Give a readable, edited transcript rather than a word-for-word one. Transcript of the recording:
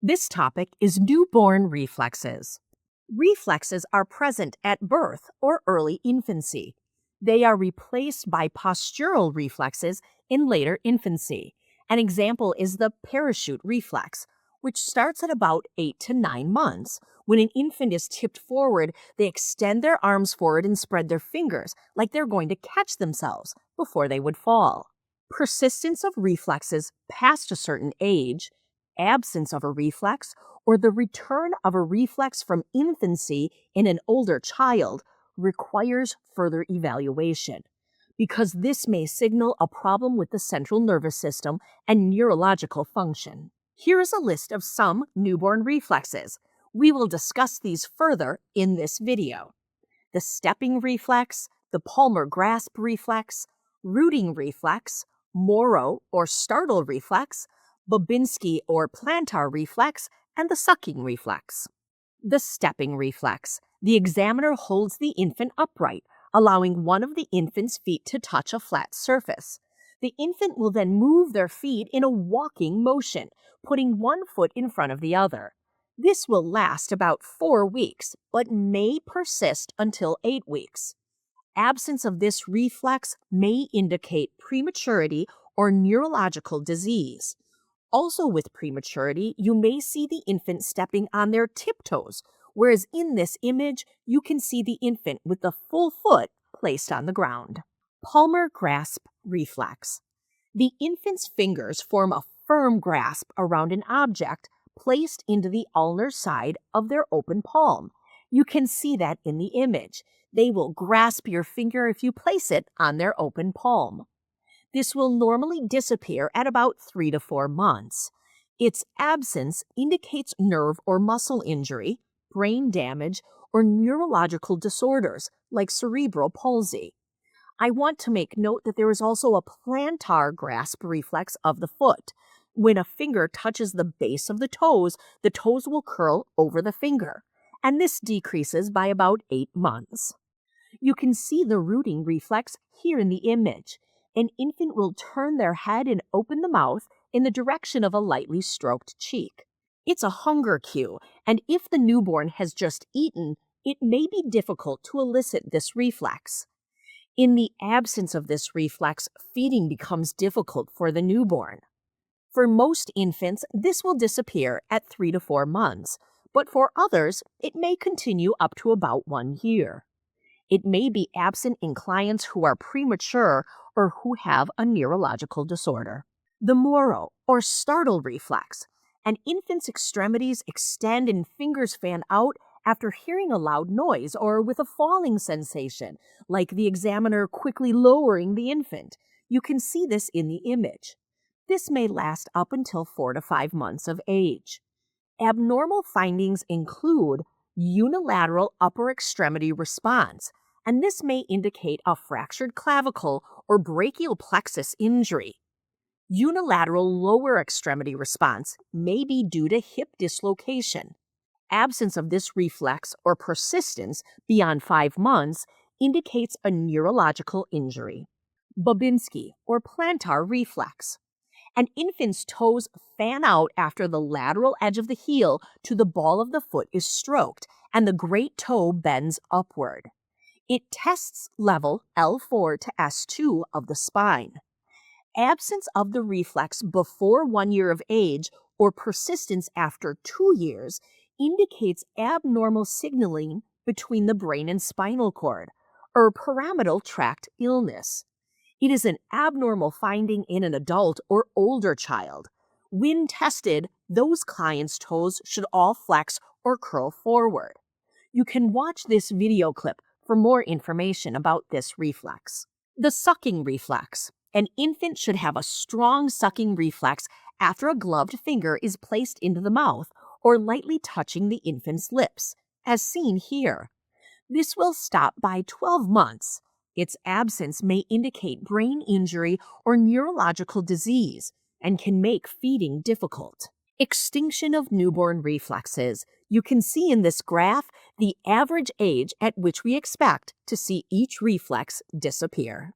This topic is newborn reflexes. Reflexes are present at birth or early infancy. They are replaced by postural reflexes in later infancy. An example is the parachute reflex, which starts at about 8 to 9 months. When an infant is tipped forward, they extend their arms forward and spread their fingers like they're going to catch themselves before they would fall. Persistence of reflexes past a certain age, absence of a reflex, or the return of a reflex from infancy in an older child requires further evaluation, because this may signal a problem with the central nervous system and neurological function. Here is a list of some newborn reflexes. We will discuss these further in this video. The stepping reflex, the Palmar grasp reflex, rooting reflex, Moro or startle reflex, Babinski or Plantar reflex, and the sucking reflex. The stepping reflex. The examiner holds the infant upright, allowing one of the infant's feet to touch a flat surface. The infant will then move their feet in a walking motion, putting one foot in front of the other. This will last about 4 weeks, but may persist until 8 weeks. Absence of this reflex may indicate prematurity or neurological disease. Also with prematurity, you may see the infant stepping on their tiptoes, whereas in this image, you can see the infant with the full foot placed on the ground. Palmar grasp reflex. The infant's fingers form a firm grasp around an object placed into the ulnar side of their open palm. You can see that in the image. They will grasp your finger if you place it on their open palm. This will normally disappear at about 3 to 4 months. Its absence indicates nerve or muscle injury, brain damage, or neurological disorders like cerebral palsy. I want to make note that there is also a plantar grasp reflex of the foot. When a finger touches the base of the toes will curl over the finger, and this decreases by about 8 months. You can see the rooting reflex here in the image. An infant will turn their head and open the mouth in the direction of a lightly stroked cheek. It's a hunger cue, and if the newborn has just eaten, it may be difficult to elicit this reflex. In the absence of this reflex, feeding becomes difficult for the newborn. For most infants, this will disappear at 3 to 4 months, but for others, it may continue up to about 1 year. It may be absent in clients who are premature or who have a neurological disorder. The Moro, or startle reflex. An infant's extremities extend and fingers fan out after hearing a loud noise or with a falling sensation, like the examiner quickly lowering the infant. You can see this in the image. This may last up until 4 to 5 months of age. Abnormal findings include unilateral upper extremity response, and this may indicate a fractured clavicle or brachial plexus injury. Unilateral lower extremity response may be due to hip dislocation. Absence of this reflex or persistence beyond 5 months indicates a neurological injury. Babinski or plantar reflex. An infant's toes fan out after the lateral edge of the heel to the ball of the foot is stroked and the great toe bends upward. It tests level L4 to S2 of the spine. Absence of the reflex before 1 year of age or persistence after 2 years indicates abnormal signaling between the brain and spinal cord, or pyramidal tract illness. It is an abnormal finding in an adult or older child. When tested, those clients' toes should all flex or curl forward. You can watch this video clip for more information about this reflex. The sucking reflex. An infant should have a strong sucking reflex after a gloved finger is placed into the mouth or lightly touching the infant's lips, as seen here. This will stop by 12 months. Its absence may indicate brain injury or neurological disease and can make feeding difficult. Extinction of newborn reflexes. You can see in this graph the average age at which we expect to see each reflex disappear.